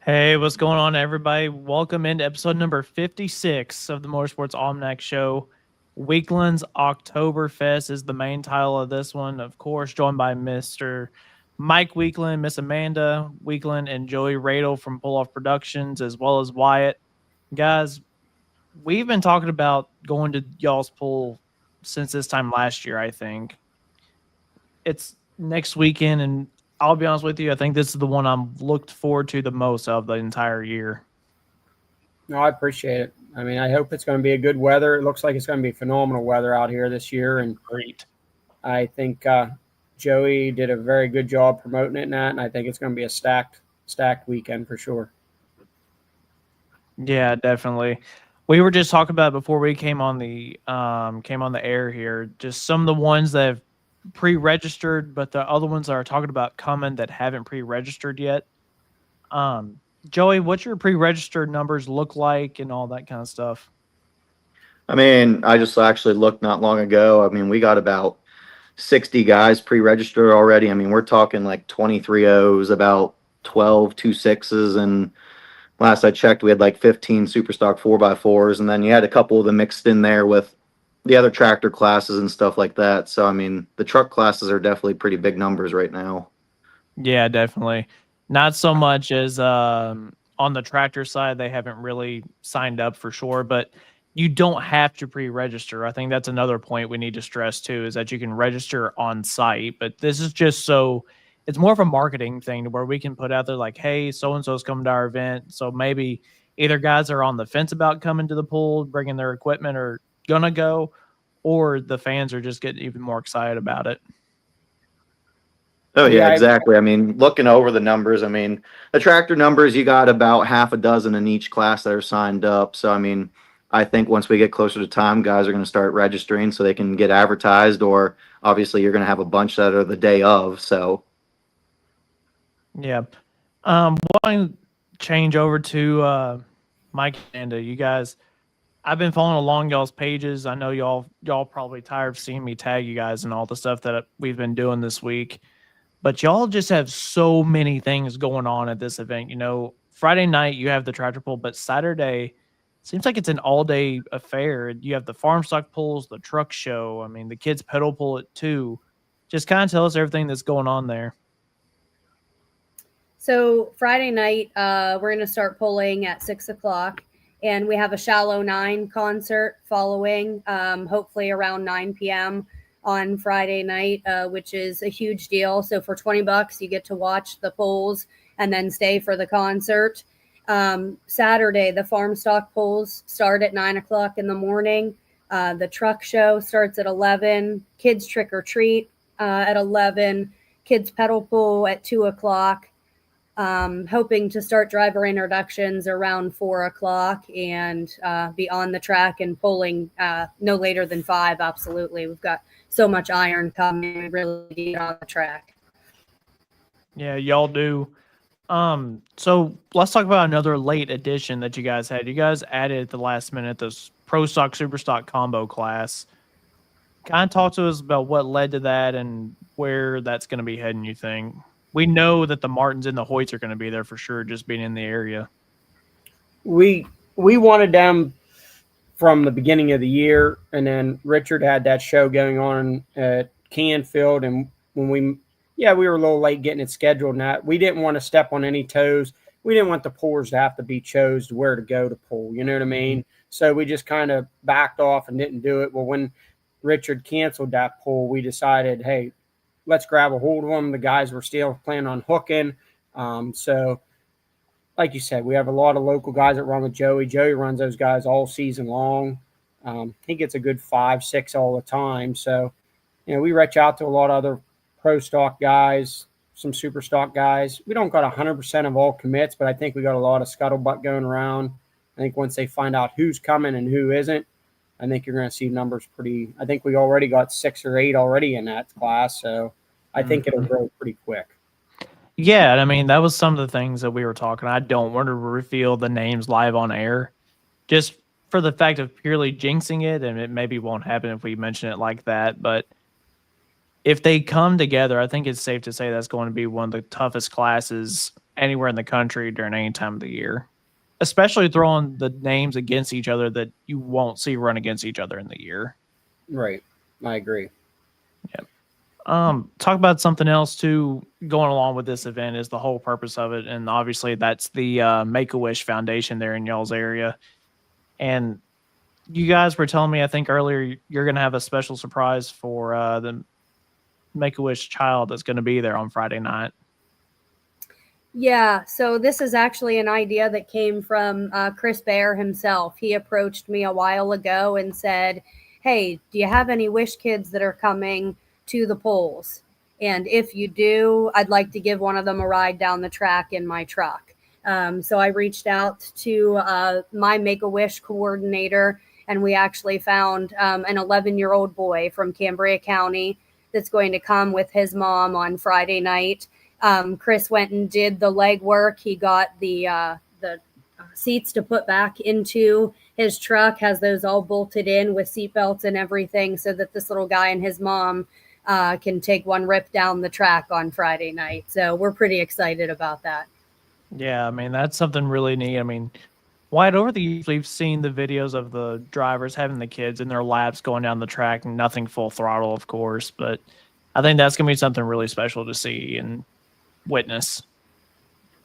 Hey, what's going on, everybody? Welcome into episode number 56 of the Motorsports Almanac show. Weakland's Octoberfest is the main title of this one. Of course, joined by Mr. Mike Weakland, Miss Amanda Weakland, and Joey Radel from Pull Off Productions, as well as Wyatt. Guys, we've been talking about going to y'all's pool since this time last year, I think. It's next weekend, and I'll be honest with you, I think this is the one I'm looked forward to the most of the entire year. No, I appreciate it. I mean, I hope it's going to be a good weather. It looks like it's going to be phenomenal weather out here this year, and Great. I think Joey did a very good job promoting it in that, and I think it's going to be a stacked weekend for sure. Yeah, definitely. We were just talking about before we came on the air here, just some of the ones that have pre-registered, but the other ones that are talking about coming that haven't pre-registered yet. Joey, what's your pre-registered numbers look like and all that kind of stuff? I mean, I just actually looked not long ago. I mean, we got about 60 guys pre-registered already. I mean, we're talking like 23 O's, about 12 2.6s, and last I checked, we had like 15 Superstock 4x4s, and then you had a couple of them mixed in there with the other tractor classes and stuff like that. So, I mean, the truck classes are definitely pretty big numbers right now. Yeah, definitely. Not so much as on the tractor side, they haven't really signed up for sure, but you don't have to pre-register. I think that's another point we need to stress too, is that you can register on site, but this is just so it's more of a marketing thing to where we can put out there like, hey, so-and-so's coming to our event. So maybe either guys are on the fence about coming to the pool, bringing their equipment or gonna go, or the fans are just getting even more excited about it. Oh, yeah, exactly. I mean, looking over the numbers, I mean, the tractor numbers, you got about half a dozen in each class that are signed up. So, I mean, I think once we get closer to time, guys are going to start registering so they can get advertised, or obviously you're going to have a bunch that are the day of. So, yeah. Want to change over to Mike and Amanda. You guys, I've been following along y'all's pages. I know y'all probably tired of seeing me tag you guys and all the stuff that we've been doing this week. But y'all just have so many things going on at this event. You know, Friday night you have the tractor pull, but Saturday seems like it's an all-day affair. You have the farm stock pulls, the truck show. I mean, the kids pedal pull it too. Just kind of tell us everything that's going on there. So Friday night, we're going to start pulling at 6 o'clock, and we have a Shallow 9 concert following, hopefully around 9 p.m. on Friday night, which is a huge deal. So for $20, you get to watch the pulls and then stay for the concert. Saturday, the farm stock pulls start at 9 o'clock in the morning. The truck show starts at 11. Kids trick or treat at 11. Kids pedal pull at 2 o'clock. Hoping to start driver introductions around 4 o'clock and be on the track and pulling no later than 5. Absolutely. We've got so much iron coming. We really need on the track. Yeah, y'all do. So let's talk about another late addition that you guys had. You guys added at the last minute this Pro Stock Super Stock combo class. Kind of talk to us about what led to that and where that's going to be heading, you think. We know that the Martins and the Hoyts are going to be there for sure, just being in the area. We wanted them from the beginning of the year, and then Richard had that show going on at Canfield, and when we were a little late getting it scheduled, and that we didn't want to step on any toes. We didn't want the pullers to have to be chose to where to go to pull, you know what I mean? So we just kind of backed off and didn't do it. Well, when Richard canceled that pull, we decided, hey, let's grab a hold of them. The guys were still planning on hooking. So like you said, we have a lot of local guys that run with Joey. Joey runs those guys all season long. He gets a good 5, 6 all the time. So, you know, we reach out to a lot of other pro stock guys, some super stock guys. We don't got 100% of all commits, but I think we got a lot of scuttlebutt going around. I think once they find out who's coming and who isn't, I think you're going to see numbers pretty – I think we already got 6 or 8 already in that class, so I think it'll grow pretty quick. Yeah, I mean, that was some of the things that we were talking. I don't want to reveal the names live on air just for the fact of purely jinxing it, and it maybe won't happen if we mention it like that, but if they come together, I think it's safe to say that's going to be one of the toughest classes anywhere in the country during any time of the year, especially throwing the names against each other that you won't see run against each other in the year. Right. I agree. Talk about something else too. Going along with this event is the whole purpose of it, and obviously that's the Make-A-Wish Foundation there in y'all's area. And you guys were telling me, I think earlier, you're going to have a special surprise for the Make-A-Wish child that's going to be there on Friday night. Yeah, so this is actually an idea that came from Chris Bear himself. He approached me a while ago and said, hey, do you have any Wish kids that are coming to the polls? And if you do, I'd like to give one of them a ride down the track in my truck. So I reached out to my Make-A-Wish coordinator, and we actually found an 11-year-old boy from Cambria County that's going to come with his mom on Friday night. Chris went and did the legwork. He got the seats to put back into his truck, has those all bolted in with seatbelts and everything so that this little guy and his mom can take one rip down the track on Friday night. So we're pretty excited about that. Yeah, I mean, that's something really neat. I mean, Wyatt, over the years, we've seen the videos of the drivers having the kids in their laps going down the track, and nothing full throttle, of course. But I think that's going to be something really special to see and witness.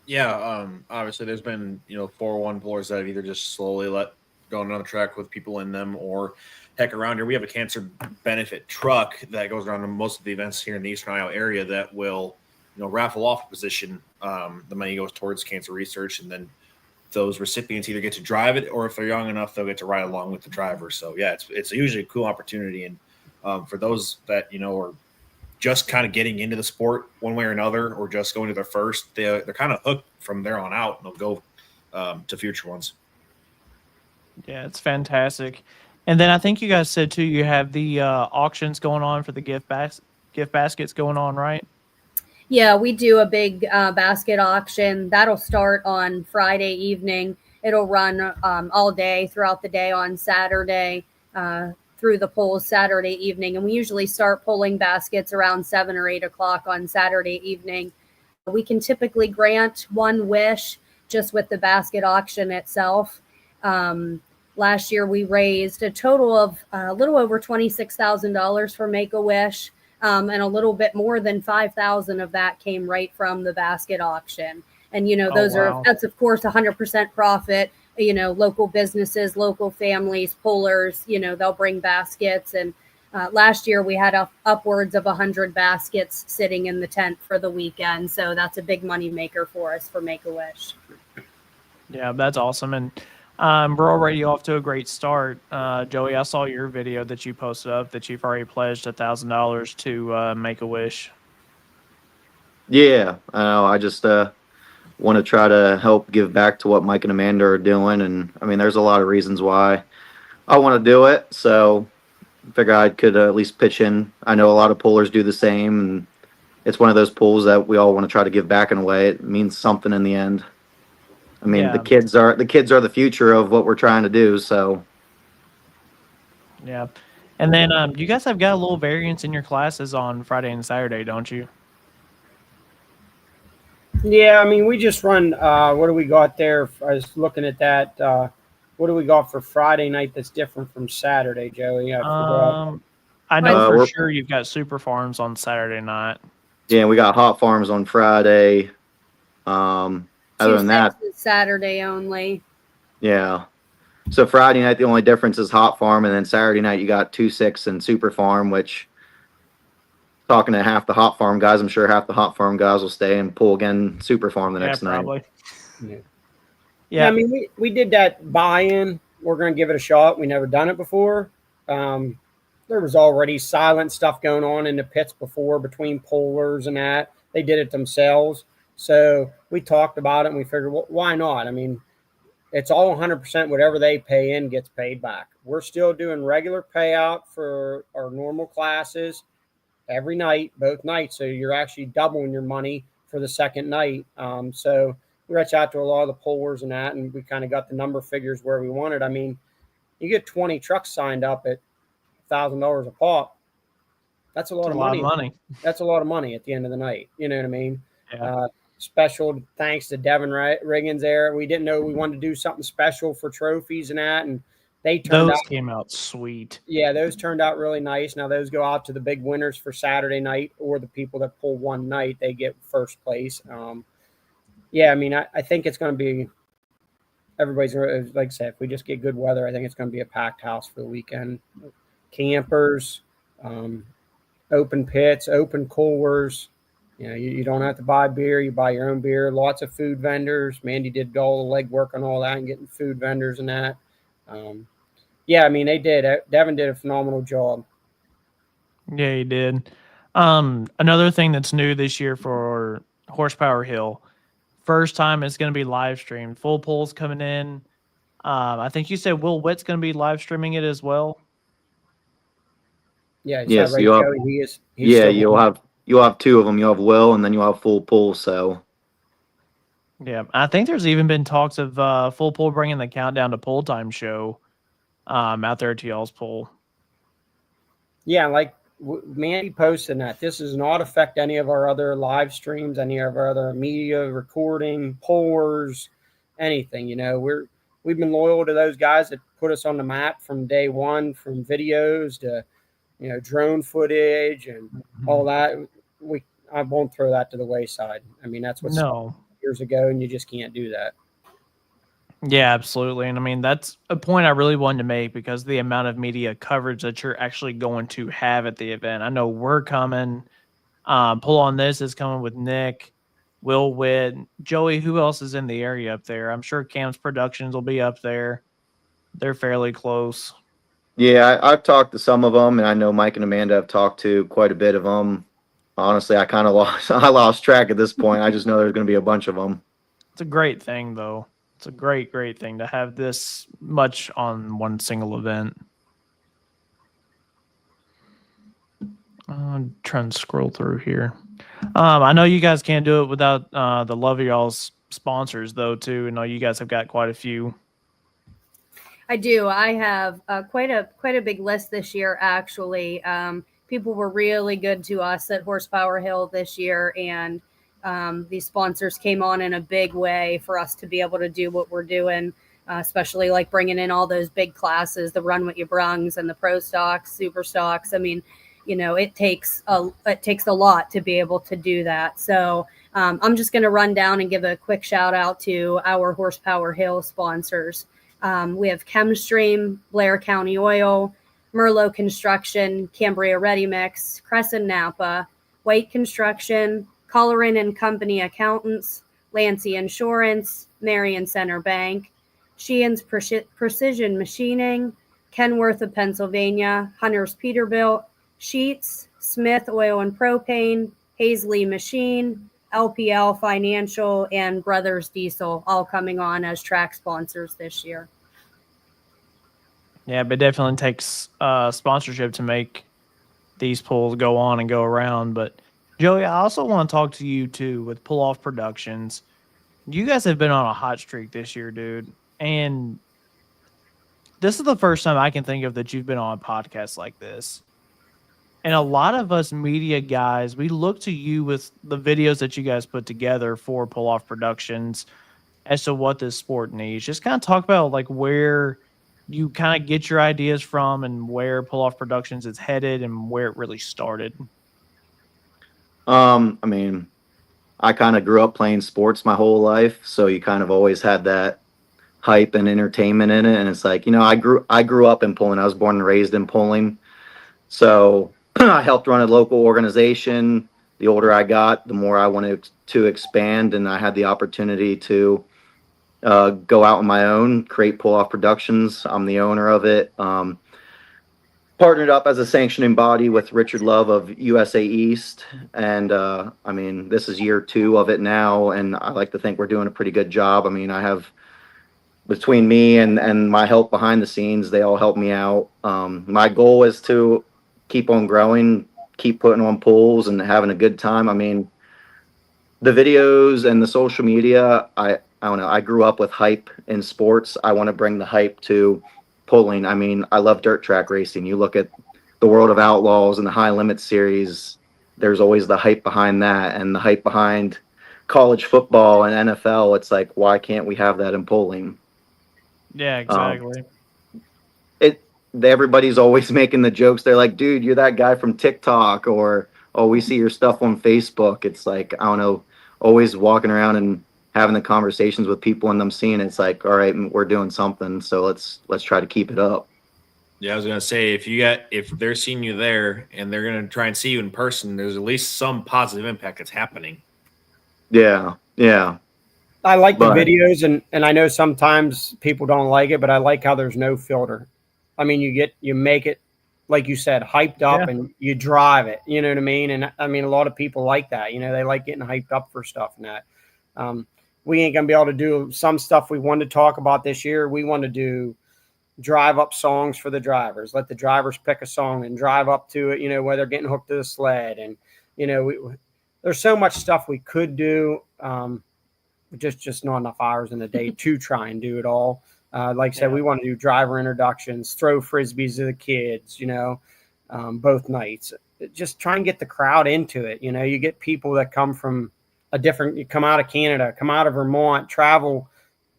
Yeah, obviously there's been 401 pullers that have either just slowly let go on the track with people in them, or heck, around here we have a cancer benefit truck that goes around to most of the events here in the Eastern Iowa area that will raffle off a position. The money goes towards cancer research, and then those recipients either get to drive it, or if they're young enough, they'll get to ride along with the driver. So yeah, it's usually a cool opportunity, and for those that are just kind of getting into the sport one way or another, or just going to their first, they're kind of hooked from there on out, and they'll go to future ones. Yeah, it's fantastic. And then I think you guys said too, you have the auctions going on for the gift baskets going on, right? Yeah, we do a big basket auction. That'll start on Friday evening. It'll run all day throughout the day on Saturday through the polls Saturday evening. And we usually start pulling baskets around 7 or 8 o'clock on Saturday evening. We can typically grant one wish just with the basket auction itself. Last year, we raised a total of a little over $26,000 for Make-A-Wish. And a little bit more than 5,000 of that came right from the basket auction. And, that's of course 100% profit, local businesses, local families, pullers, they'll bring baskets. And last year we had upwards of 100 baskets sitting in the tent for the weekend. So that's a big money maker for us for Make-A-Wish. Yeah, that's awesome. And we're already off to a great start. Joey, I saw your video that you posted up that you've already pledged $1,000 to Make-A-Wish. Yeah, I know. I just want to try to help give back to what Mike and Amanda are doing. And I mean, there's a lot of reasons why I want to do it. So I figure I could at least pitch in. I know a lot of pullers do the same. And it's one of those pulls that we all want to try to give back in a way. It means something in the end. I mean, Yeah. the kids are the future of what we're trying to do. So, Yeah. And then you guys have got a little variance in your classes on Friday and Saturday, don't you? Yeah, I mean, we just run. What do we got there? I was looking at that. What do we got for Friday night that's different from Saturday, Joey? I forgot. I know for we're- sure you've got Super Farms on Saturday night. yeah, we got Hot Farms on Friday. Other than that, Saturday only. yeah. So Friday night, the only difference is Hot Farm, and then Saturday night you got 2-6 and Super Farm, which, talking to half the Hot Farm guys, I'm sure half the Hot Farm guys will stay and pull again Super Farm the next night. Probably. Yeah, I mean, we did that buy-in. We're going to give it a shot. We never done it before. There was already silent stuff going on in the pits before between pullers and that. They did it themselves. So we talked about it and we figured, well, why not? I mean, it's all 100%. Whatever they pay in gets paid back. We're still doing regular payout for our normal classes every night, both nights. So you're actually doubling your money for the second night. So we reached out to a lot of the pullers and that, and we kind of got the number figures where we wanted. I mean, you get 20 trucks signed up at $1,000 a pop. That's a lot of money. money. That's a lot of money at the end of the night. You know what I mean? Yeah. special thanks to Devin Riggins there. We didn't know we wanted to do something special for trophies and that, and they turned Those out. came out sweet. Yeah, those turned out really nice. Now those go out to the big winners for Saturday night, or the people that pull one night, they get first place. Yeah, I mean, I think it's going to be, everybody's, like I said, if we just get good weather, I think it's going to be a packed house for the weekend. Campers, open pits, open coolers. You know, you don't have to buy beer. You buy your own beer. Lots of food vendors. Mandy did all the legwork on all that and getting food vendors and that. Yeah, I mean, they did. Devin did a phenomenal job. Yeah, he did. Another thing that's new this year for Horsepower Hill, first time it's going to be live streamed. Full polls coming in. I think you said Will Witt's going to be live streaming it as well. Yeah, Yes, right, you'll have, Joey? He's yeah, still- you'll have two of them. You'll have Will, and then you'll have full pool. So Yeah, I think there's even been talks of Full Poll bringing the Countdown to Poll Time show out there at y'all's poll. Yeah, like Mandy posted that. This does not affect any of our other live streams, any of our other media recording, pollers, anything. You know, we've been loyal to those guys that put us on the map from day one, from videos to, you know, drone footage and all that. I won't throw that to the wayside. I mean, that's what years ago, and you just can't do that. Yeah, absolutely. And I mean, that's a point I really wanted to make because the amount of media coverage that you're actually going to have at the event. I know we're coming. Pull on This is coming with Nick, Will Witt, Joey. Who else is in the area up there? I'm sure Cam's Productions will be up there. They're fairly close. yeah, I've talked to some of them, and I know Mike and Amanda have talked to quite a bit of them. Honestly, I kind of lost track at this point. I just know there's going to be a bunch of them. It's a great thing, though. It's a great thing to have this much on one single event. I'm trying to scroll through here. I know you guys can't do it without the love of y'all's sponsors, though, too. I know you guys have got quite a few. I do. I have quite a big list this year, actually. People were really good to us at Horsepower Hill this year, and these sponsors came on in a big way for us to be able to do what we're doing, especially like bringing in all those big classes, the Run What You Brungs and the Pro Stocks, Super Stocks. I mean, you know, it takes a lot to be able to do that. So I'm just going to run down and give a quick shout out to our Horsepower Hill sponsors. We have ChemStream, Blair County Oil, Merlot Construction, Cambria Ready Mix, Crescent Napa, White Construction, Colleran and Company Accountants, Lancy Insurance, Marion Center Bank, Sheehan's Precision Machining, Kenworth of Pennsylvania, Hunter's Peterbilt, Sheets, Smith Oil and Propane, Hazley Machine, LPL Financial, and Brothers Diesel, all coming on as track sponsors this year. Yeah, but it definitely takes sponsorship to make these pulls go on and go around. But Joey, I also want to talk to you too with Pull Off Productions. You guys have been on a hot streak this year, dude. And this is the first time I can think of that you've been on a podcast like this. And a lot of us media guys, we look to you with the videos that you guys put together for Pull Off Productions as to what this sport needs. Just kind of talk about like where you kind of get your ideas from and where Pull Off Productions is headed and where it really started. I mean, I kind of grew up playing sports my whole life, so you kind of always had that hype and entertainment in it. And it's like, you know, I grew up in pulling. I was born and raised in pulling, so I helped run a local organization. The older I got, the more I wanted to expand, and I had the opportunity to go out on my own, create Pull Off Productions. I'm the owner of it. Partnered up as a sanctioning body with Richard Love of USA East. And I mean, this is year 2 of it now, and I like to think we're doing a pretty good job. I mean, I have, between me and my help behind the scenes, they all help me out. My goal is to keep on growing, keep putting on pulls and having a good time. I mean, the videos and the social media, I don't know, I grew up with hype in sports. I want to bring the hype to pulling. I mean, I love dirt track racing. You look at the World of Outlaws and the High Limit series, there's always the hype behind that, and the hype behind college football and NFL, it's like, why can't we have that in polling? Yeah, exactly. Everybody's always making the jokes. They're like, dude, you're that guy from TikTok, or, oh, we see your stuff on Facebook. It's like, I don't know, always walking around and having the conversations with people and them seeing it's like, all right, we're doing something. So let's try to keep it up. Yeah, I was gonna say if they're seeing you there and they're gonna try and see you in person, there's at least some positive impact that's happening. Yeah. I like the But- videos, and I know sometimes people don't like it, but I like how there's no filter. I mean, you make it, like you said, hyped up, and you drive it. You know what I mean? And I mean, a lot of people like that. You know, they like getting hyped up for stuff and that. We ain't gonna be able to do some stuff we wanted to talk about this year. We want to do drive up songs for the drivers. Let the drivers pick a song and drive up to it. You know, where they're getting hooked to the sled, and you know, there's so much stuff we could do. Just not enough hours in the day to try and do it all. Like I said, we want to do driver introductions, throw frisbees to the kids, you know, both nights. Just try and get the crowd into it. You know, you get people that come from you come out of Canada, come out of Vermont, travel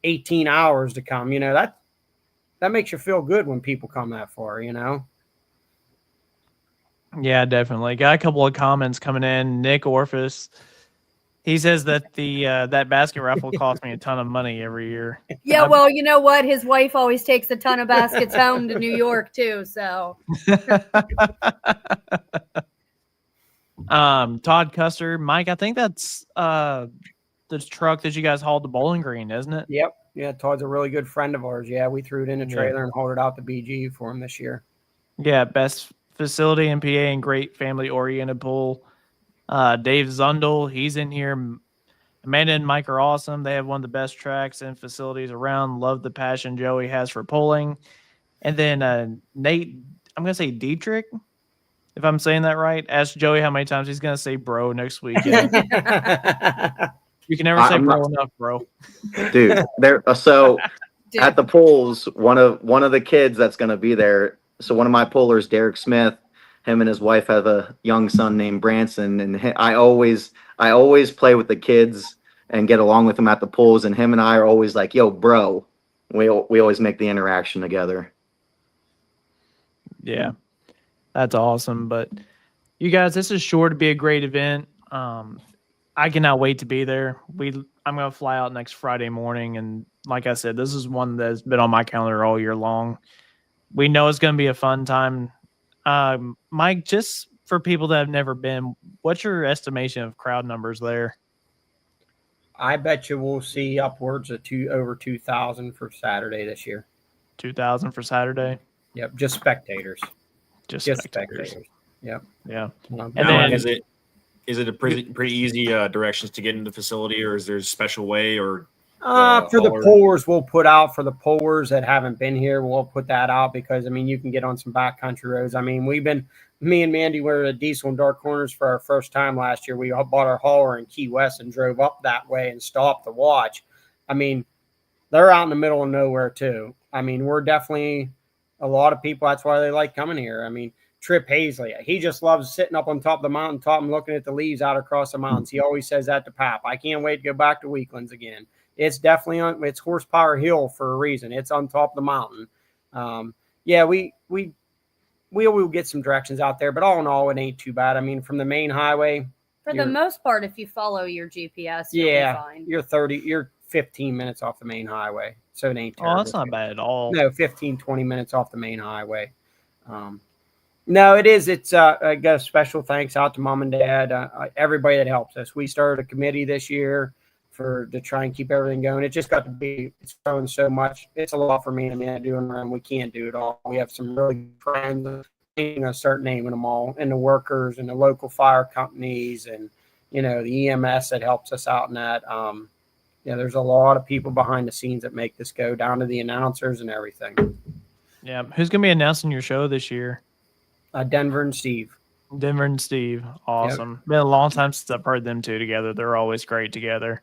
18 hours to come. You know, that makes you feel good when people come that far, you know? Yeah, definitely. Got a couple of comments coming in. Nick Orphis, he says that that basket raffle costs me a ton of money every year. Yeah, well, you know what? His wife always takes a ton of baskets home to New York too. So, Todd Custer, Mike, I think that's the truck that you guys hauled to Bowling Green, isn't it? Yep. Yeah, Todd's a really good friend of ours. Yeah, we threw it in a trailer and hauled it out to BG for him this year. Yeah, best facility in PA and great family-oriented pool. Dave Zundel, he's in here. Amanda and Mike are awesome. They have one of the best tracks and facilities around. Love the passion Joey has for pulling. And then Nate, I'm going to say Dietrich, if I'm saying that right. Ask Joey how many times he's going to say bro next weekend. You can never say bro enough, bro. Dude, at the polls, one of the kids that's going to be there. So one of my pullers, Derek Smith, him and his wife have a young son named Branson, and I always play with the kids and get along with them at the polls, and him and I are always like, yo, bro. We always make the interaction together. Yeah, that's awesome. But you guys, this is sure to be a great event. I cannot wait to be there. I'm going to fly out next Friday morning, and like I said, this is one that's been on my calendar all year long. We know it's going to be a fun time. Mike, just for people that have never been, what's your estimation of crowd numbers there? I bet you we'll see upwards of over 2,000 for Saturday this year. 2,000 for Saturday? Yep, just spectators. Just spectators. Yep. Yeah. And then is it a pretty easy directions to get into the facility, or is there a special way, or for the pullers, we'll put out for the pullers that haven't been here. We'll put that out because, I mean, you can get on some backcountry roads. I mean, me and Mandy were at Diesel and Dark Corners for our first time last year. We all bought our hauler in Key West and drove up that way and stopped to watch. I mean, they're out in the middle of nowhere too. I mean, we're definitely a lot of people. That's why they like coming here. I mean, Trip Hazley, he just loves sitting up on top of the mountaintop and looking at the leaves out across the mountains. He always says that to Pap. I can't wait to go back to Weaklands again. It's definitely it's Horsepower Hill for a reason. It's on top of the mountain. Yeah, we will get some directions out there, but all in all, it ain't too bad. I mean, from the main highway, for the most part, if you follow your GPS, you'll be fine. You're 15 minutes off the main highway, so it ain't terrible. Oh, that's not bad at all. No, 15, 20 minutes off the main highway. No, it is. It's I got a special thanks out to Mom and Dad, everybody that helps us. We started a committee this year to try and keep everything going. It just got to be, it's growing so much. It's a lot for me and Amanda doing around. We can't do it all. We have some really good friends. I'm going to start naming them all, and the workers and the local fire companies and, you know, the EMS that helps us out in that. Yeah, there's a lot of people behind the scenes that make this go, down to the announcers and everything. Yeah. Who's going to be announcing your show this year? Denver and Steve. Denver and Steve. Awesome. Yep. Been a long time since I've heard them two together. They're always great together.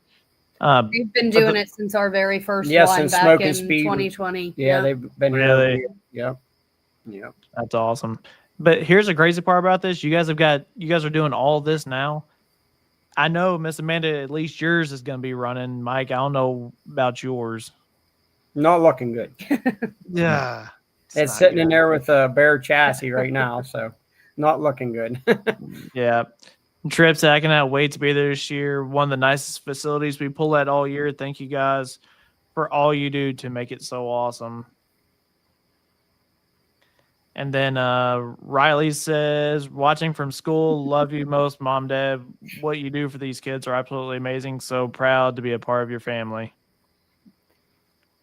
They've been doing it since our very first one back in 2020. Yeah, they've been really. Yep. That's awesome. But here's the crazy part about this: you guys are doing all this now. I know, Miss Amanda, at least yours is going to be running. Mike, I don't know about yours. Not looking good. Yeah. It's sitting in there with a bare chassis right now, so not looking good. Yeah. Trips, I cannot wait to be there this year. One of the nicest facilities. We pull that all year. Thank you guys for all you do to make it so awesome. And then Riley says, watching from school, love you most, Mom, Dad. What you do for these kids are absolutely amazing. So proud to be a part of your family.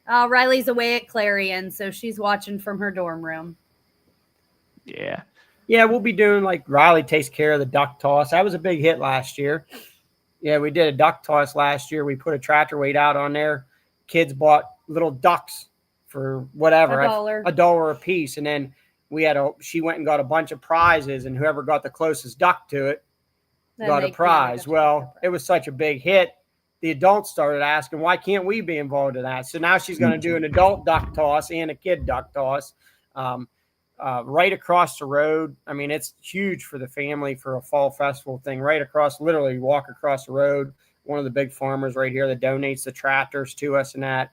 Riley's away at Clarion, so she's watching from her dorm room. Yeah. Yeah, we'll be doing like Riley takes care of the duck toss. That was a big hit last year. Yeah, we did a duck toss last year. We put a tractor weight out on there. Kids bought little ducks for whatever, $1 a piece. And then she went and got a bunch of prizes, and whoever got the closest duck to it got a prize. Well, it was such a big hit. The adults started asking, why can't we be involved in that? So now she's going to do an adult duck toss and a kid duck toss. Right across the road. I mean, it's huge for the family for a fall festival thing. Right across, literally walk across the road. One of the big farmers right here that donates the tractors to us and that.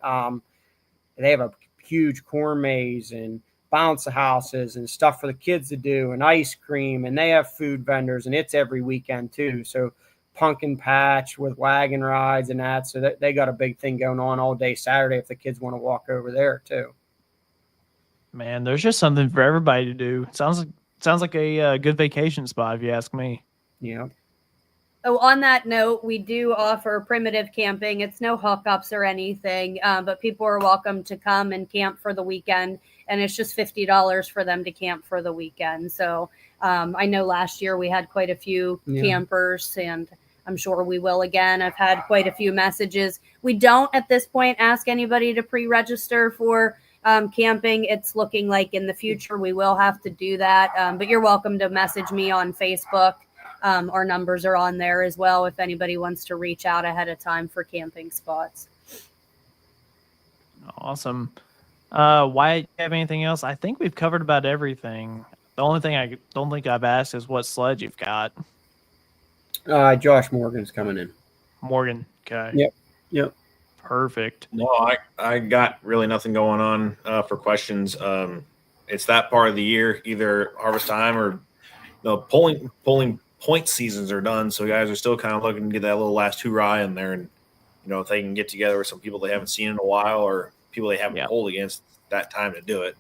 They have a huge corn maze and bounce houses and stuff for the kids to do and ice cream. And they have food vendors, and it's every weekend too. So pumpkin patch with wagon rides and that. So they got a big thing going on all day Saturday if the kids want to walk over there too. Man, there's just something for everybody to do. Sounds like a good vacation spot, if you ask me. Yeah. Oh, on that note, we do offer primitive camping. It's no hookups or anything, but people are welcome to come and camp for the weekend, and it's just $50 for them to camp for the weekend. So I know last year we had quite a few campers, and I'm sure we will again. I've had quite a few messages. We don't at this point ask anybody to pre-register for camping. It's looking like in the future we will have to do that, but you're welcome to message me on Facebook. Our numbers are on there as well if anybody wants to reach out ahead of time for camping spots. Awesome. Wyatt, you have anything else? I think we've covered about everything. The only thing I don't think I've asked is what sled you've got. Josh Morgan's coming in. Morgan. Okay. Yep. Perfect. No, I got really nothing going on for questions. It's that part of the year, either harvest time or pulling point seasons are done. So guys are still kind of looking to get that little last hoorah in there, and if they can get together with some people they haven't seen in a while or people they haven't pulled against, that time to do it.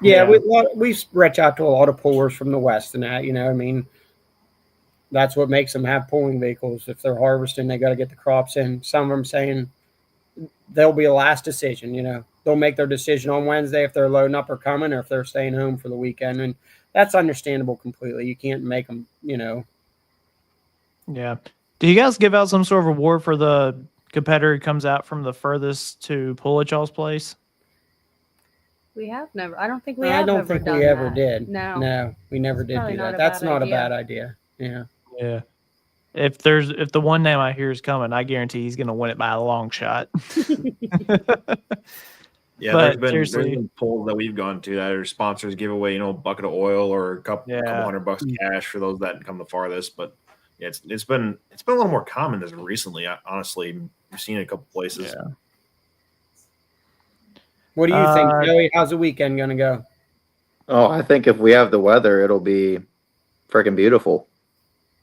Yeah, we stretch out to a lot of pullers from the west and that. I mean, that's what makes them have pulling vehicles. If they're harvesting, they got to get the crops in. Some of them saying there'll be a last decision. They'll make their decision on Wednesday if they're loading up or coming, or if they're staying home for the weekend. And that's understandable completely. You can't make them, Yeah. Do you guys give out some sort of reward for the competitor who comes out from the furthest to pull at y'all's place? We have never. I don't think we ever did. No, we never did do that. That's not a bad idea. Yeah. Yeah. If the one name I hear is coming, I guarantee he's going to win it by a long shot. Yeah, there's been polls that we've gone to that our sponsors give away, a bucket of oil or a couple $100 cash for those that come the farthest. But yeah, it's been a little more common as recently. Honestly, we've seen it a couple places. Yeah. What do you think, Joey? How's the weekend going to go? Oh, I think if we have the weather, it'll be freaking beautiful.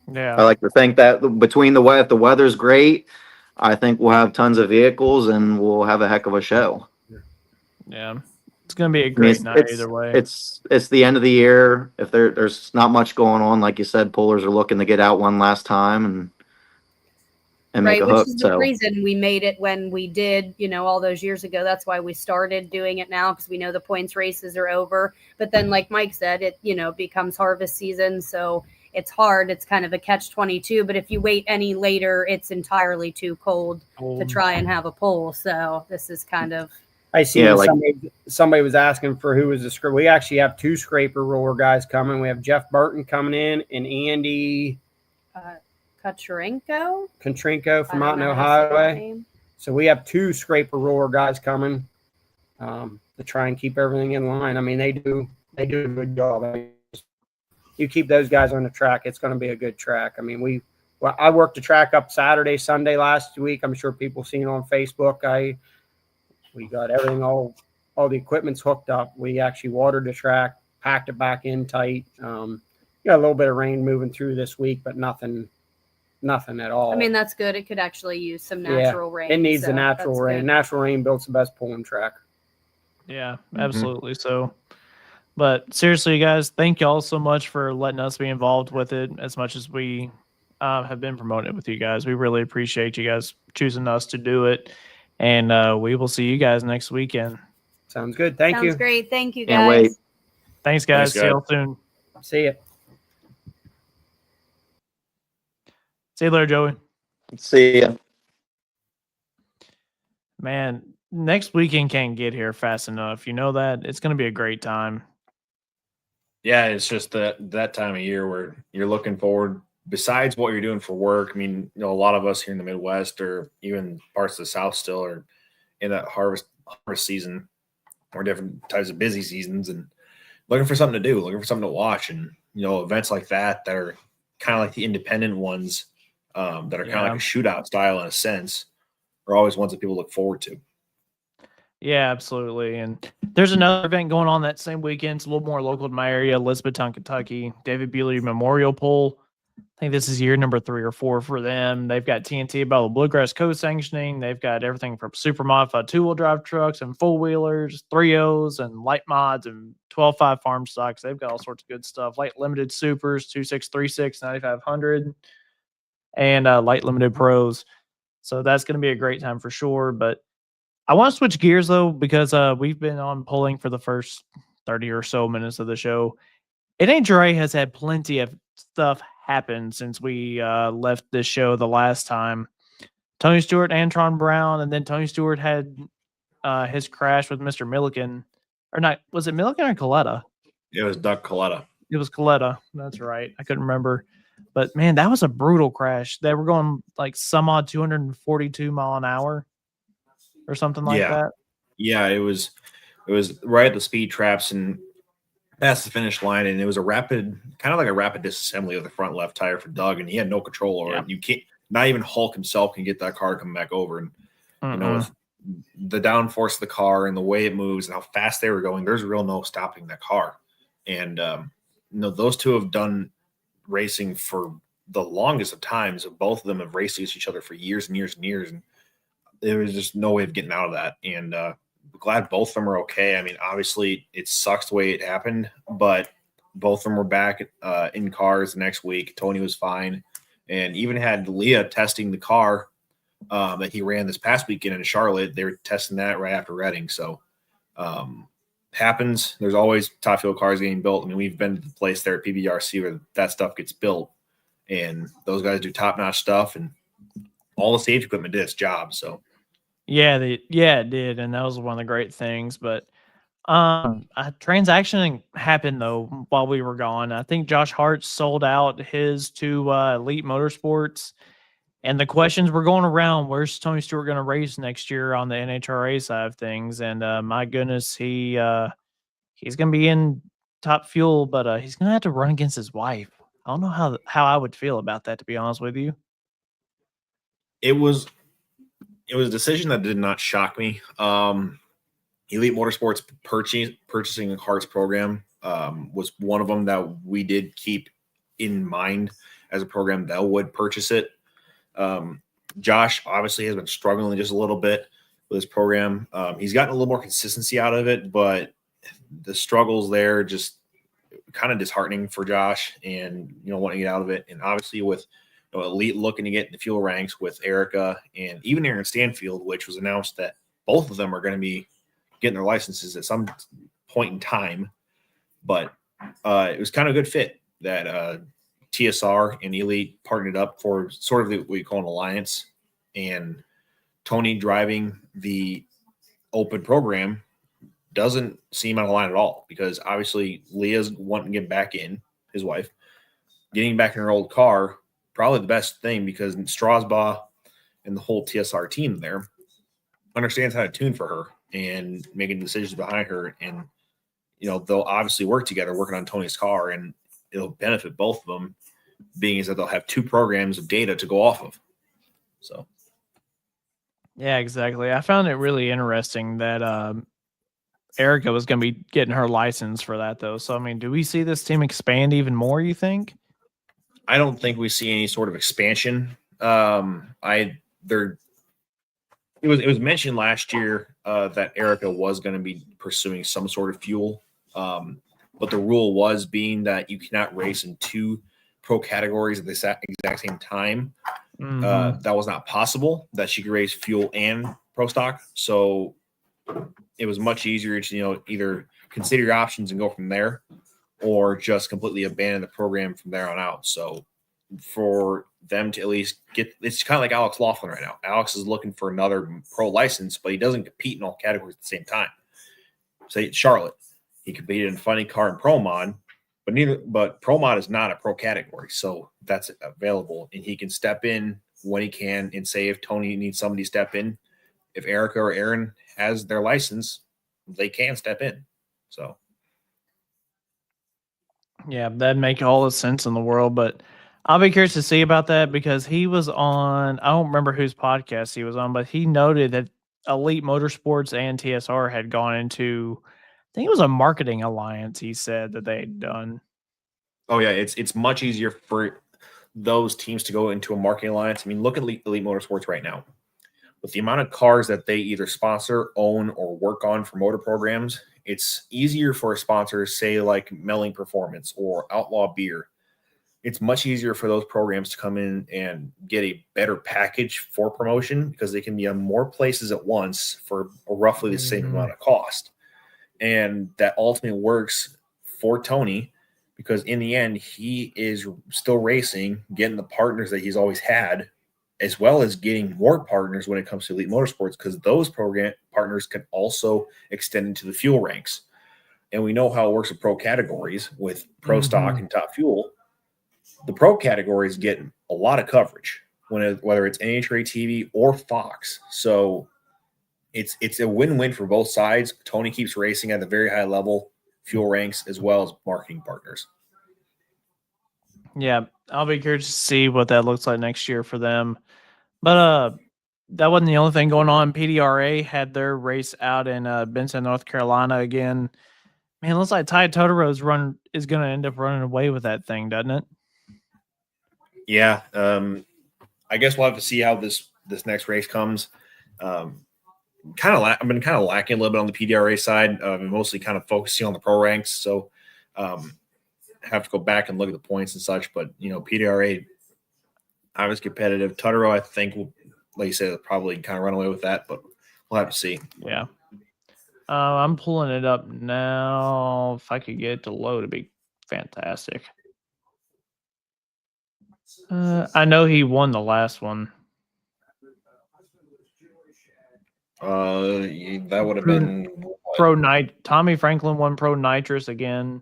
Yeah. I like to think that if the weather's great, I think we'll have tons of vehicles and we'll have a heck of a show. Yeah. It's going to be a great night either way. It's the end of the year. If there's not much going on, like you said, pullers are looking to get out one last time and make a hook. Which is the reason we made it when we did, all those years ago. That's why we started doing it now, because we know the points races are over. But then, like Mike said, it becomes harvest season, so it's hard. It's kind of a catch-22. But if you wait any later, it's entirely too cold to try and have a pull. So this is kind of. I see somebody was asking for who was the scraper. We actually have 2 scraper roller guys coming. We have Jeff Burton coming in and Andy Kontrinko from Mountain Ohio. So we have 2 scraper roller guys coming to try and keep everything in line. I mean, they do a good job. You keep those guys on the track, it's going to be a good track. I mean, Well, I worked the track up Saturday, Sunday last week. I'm sure people seen it on Facebook. We got everything, all the equipment's hooked up. We actually watered the track, packed it back in tight. Got a little bit of rain moving through this week, but nothing at all. I mean, that's good. It could actually use some natural rain. It needs so the natural that's rain. good. Natural rain builds the best pulling track. Yeah, absolutely. So, but seriously, you guys, thank y'all so much for letting us be involved with it as much as we have been promoting it with you guys. We really appreciate you guys choosing us to do it. And we will see you guys next weekend. Sounds good. Thank you. Sounds great. Thank you, guys. Can't wait. Thanks, guys. Thanks, See guys. y'all soon. See ya. See you later, Joey. See ya. Man, next weekend can't get here fast enough. You know that? It's going to be a great time. Yeah, it's just that time of year where you're looking forward. Besides what you're doing for work, I mean, a lot of us here in the Midwest or even parts of the South still are in that harvest season or different types of busy seasons and looking for something to do, looking for something to watch. And, events like that are kind of like the independent ones that are kind of like a shootout style in a sense are always ones that people look forward to. Yeah, absolutely. And there's another event going on that same weekend. It's a little more local to my area, Elizabethtown, Kentucky. David Bewley Memorial Pull. I think this is year number 3 or 4 for them. They've got TNT about the Bluegrass co-sanctioning. They've got everything from super modified 2-wheel drive trucks and 4-wheelers, 3.0s and light mods and 12.5 farm stocks. They've got all sorts of good stuff. Light limited supers, 2636, 9500, and light limited pros. So that's going to be a great time for sure. But I want to switch gears though, because we've been on polling for the first 30 or so minutes of the show. NHRA has had plenty of stuff happen since we left this show the last time. Tony Stewart, Antron Brown, and then Tony Stewart had his crash with Mr. Milliken. Or not, was it Milliken or Coletta? It was Doug Coletta. It was Coletta. That's right. I couldn't remember. But man, that was a brutal crash. They were going like some odd 242 mile an hour or something like that. Yeah, it was right at the speed traps and past the finish line, and it was kind of like a rapid disassembly of the front left tire for Doug, and he had no control over it. You can't, not even Hulk himself can get that car coming back over. And with the downforce of the car and the way it moves and how fast they were going, there's real no stopping that car. And those two have done racing for the longest of times. Both of them have raced against each other for years and years and years, and there was just no way of getting out of that. And glad both of them are okay. I mean, obviously it sucks the way it happened, but both of them were back in cars the next week. Tony was fine, and even had Leah testing the car that he ran this past weekend in Charlotte. They were testing that right after Reading. So happens. There's always top fuel cars getting built. I mean, we've been to the place there at PBRC where that stuff gets built, and those guys do top-notch stuff, and all the safety equipment did its job. So yeah, it did, and that was one of the great things. But a transaction happened though while we were gone. I think Josh Hart sold out his to Elite Motorsports, and the questions were going around: where's Tony Stewart going to race next year on the NHRA side of things? And my goodness, he's going to be in top fuel, but he's going to have to run against his wife. I don't know how I would feel about that, to be honest with you. It was a decision that did not shock me. Elite Motorsports purchasing a Hart's program was one of them that we did keep in mind as a program that would purchase it. Josh obviously has been struggling just a little bit with his program. He's gotten a little more consistency out of it, but the struggles there just kind of disheartening for Josh, and wanting to get out of it. And obviously with Elite looking to get in the fuel ranks with Erica and even Aaron Stanfield, which was announced that both of them are going to be getting their licenses at some point in time. But it was kind of a good fit that TSR and Elite partnered up for sort of what we call an alliance, and Tony driving the open program doesn't seem out of line at all, because obviously Leah's wanting to get back in, his wife, getting back in her old car, probably the best thing, because Strasbaugh and the whole TSR team there understands how to tune for her and making decisions behind her. And, they'll obviously work together, working on Tony's car, and it'll benefit both of them. being is that they'll have 2 programs of data to go off of. So, Yeah, exactly. I found it really interesting that Erica was going to be getting her license for that, though. So, I mean, do we see this team expand even more, you think? I don't think we see any sort of expansion. It was mentioned last year that Erica was going to be pursuing some sort of fuel, but the rule was being that you cannot race in 2 pro categories at the exact same time. That was not possible. That she could race fuel and pro stock, so it was much easier to either consider your options and go from there, or just completely abandon the program from there on out. So for them to at least it's kind of like Alex Laughlin right now. Alex is looking for another pro license, but he doesn't compete in all categories at the same time. Say Charlotte, he competed in funny car and pro mod, but pro mod is not a pro category, so that's available, and he can step in when he can. And say if Tony needs somebody to step in, if Erica or Aaron has their license, they can step in. So yeah, that'd make all the sense in the world, but I'll be curious to see about that because he was on, I don't remember whose podcast he was on, but he noted that Elite Motorsports and TSR had gone into, I think it was a marketing alliance, he said that they had done. oh yeah, it's much easier for those teams to go into a marketing alliance. I mean, look at Elite Motorsports right now. With the amount of cars that they either sponsor, own, or work on for motor programs, it's easier for a sponsor, say like Melling Performance or Outlaw Beer. It's much easier for those programs to come in and get a better package for promotion because they can be on more places at once for roughly the same amount of cost. And that ultimately works for Tony because in the end, he is still racing, getting the partners that he's always had, as well as getting more partners when it comes to Elite Motorsports, because those program partners can also extend into the fuel ranks. And we know how it works with pro categories with pro stock and top fuel. The pro categories get a lot of coverage whether it's NHRA TV or Fox. So it's a win-win for both sides. Tony keeps racing at a very high level, fuel ranks, as well as marketing partners. Yeah, I'll be curious to see what that looks like next year for them. But that wasn't the only thing going on. PDRA had their race out in Benson, North Carolina again. Man, it looks like Ty Totaro's run is going to end up running away with that thing, doesn't it? Yeah, I guess we'll have to see how this next race comes. I've been kind of lacking a little bit on the PDRA side, mostly kind of focusing on the pro ranks. So have to go back and look at the points and such. But PDRA, I was competitive. Totaro, I think, will, like you said, probably kind of run away with that, but we'll have to see. Yeah. I'm pulling it up now. If I could get it to load, it'd be fantastic. I know he won the last one. That would have been Pro Night. Tommy Franklin won Pro Nitrous again.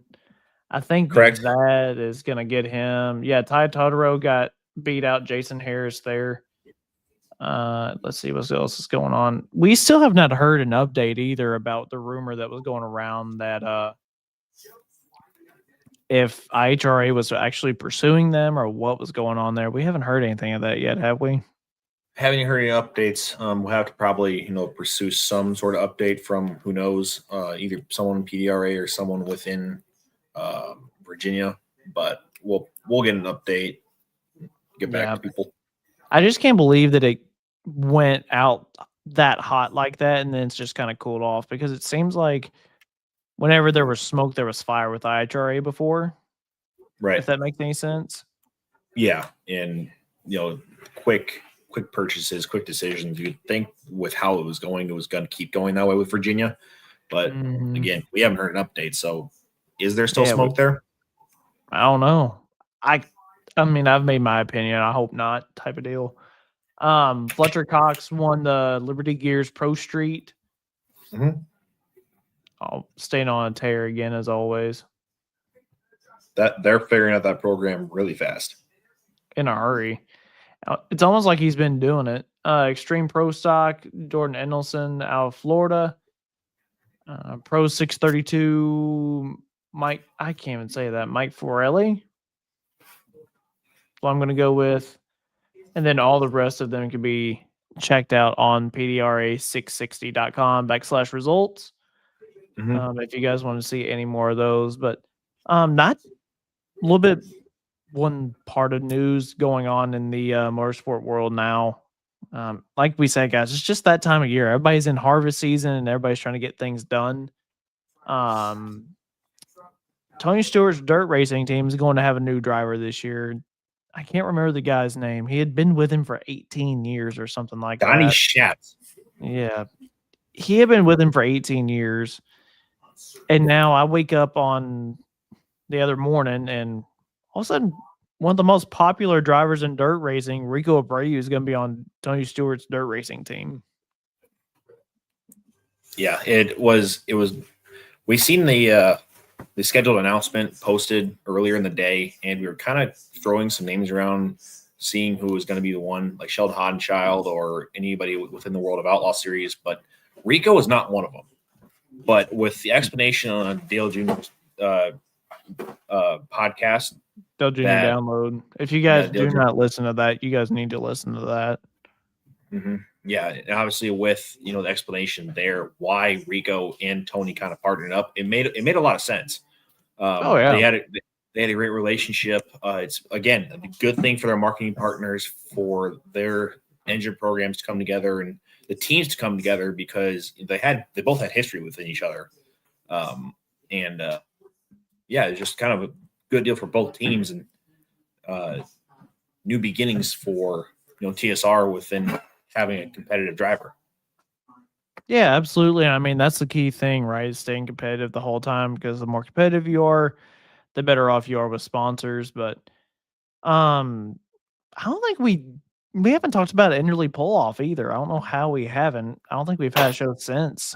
I think Correct. that is going to get him. Yeah, Ty Totaro got beat out Jason Harris there. Let's see what else is going on. We still have not heard an update either about the rumor that was going around that if NHRA was actually pursuing them or what was going on there. We haven't heard anything of that yet, have we? Haven't heard any updates. We'll have to probably pursue some sort of update from who knows, either someone in PDRA or someone within Virginia. But we'll get an update. Get back to people. I just can't believe that it went out that hot like that and then it's just kind of cooled off because it seems like whenever there was smoke, there was fire with NHRA before. Right. If that makes any sense. Yeah. And, quick purchases, quick decisions. You'd think with how it was going to keep going that way with Virginia. But again, we haven't heard an update. So is there still smoke there? I don't know. I mean, I've made my opinion. I hope not, type of deal. Fletcher Cox won the Liberty Gears Pro Street. I'll staying on a tear again as always. That they're figuring out that program really fast. In a hurry. It's almost like he's been doing it. Extreme Pro Stock, Jordan Endelson out of Florida. Pro 632, Mike, I can't even say that. Mike Forelli. what I'm going to go with. And then all the rest of them can be checked out on PDRA660.com/results. If you guys want to see any more of those, but not a little bit one part of news going on in the motorsport world now. Like we said, guys, it's just that time of year. Everybody's in harvest season and everybody's trying to get things done. Tony Stewart's dirt racing team is going to have a new driver this year. I can't remember the guy's name. He had been with him for 18 years or something like Donnie that. Schatz. Yeah. He had been with him for 18 years. And now I wake up on the other morning and all of a sudden, one of the most popular drivers in dirt racing, Rico Abreu, is going to be on Tony Stewart's dirt racing team. Yeah, it was. We seen the scheduled announcement posted earlier in the day, and we were kind of throwing some names around, seeing who was going to be the one, like Sheldon Hodenschild or anybody within the World of Outlaw series. But Rico was not one of them. But with the explanation on Dale Jr.'s podcast, Dale Jr. download. If you guys do not listen to that, you guys need to listen to that. Mm-hmm. Yeah, and obviously with the explanation there, why Rico and Tony kind of partnered up, it made a lot of sense. They had a great relationship. It's again a good thing for their marketing partners, for their engine programs to come together and the teams to come together, because they both had history within each other. It's just kind of a good deal for both teams, and new beginnings for TSR within having a competitive driver. Yeah, absolutely. I mean, that's the key thing, right? Is staying competitive the whole time, because the more competitive you are, the better off you are with sponsors. But I don't think we haven't talked about Enderley pull-off either. I don't know how we haven't. I don't think we've had a show since.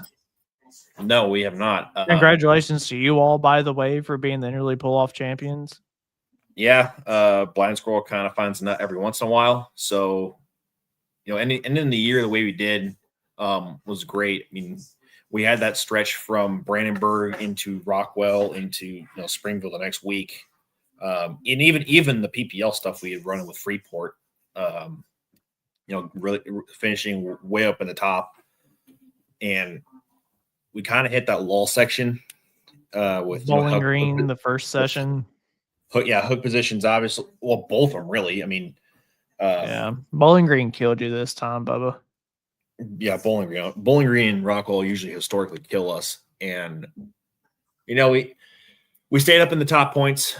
No, we have not. Congratulations to you all, by the way, for being the Enderley pull-off champions. Yeah, Blind Squirrel kind of finds a nut every once in a while. So, and in the year the way we did was great. I mean, we had that stretch from Brandenburg into Rockwell into Springville the next week, and even the PPL stuff we had running with Freeport. Really finishing way up in the top, and we kind of hit that lull section with Bowling Green the first session. Hook positions, obviously. Well, both of them really. I mean, Bowling Green killed you this time, Bubba. Yeah, Bowling Green and Rockwell usually historically kill us, and we stayed up in the top points,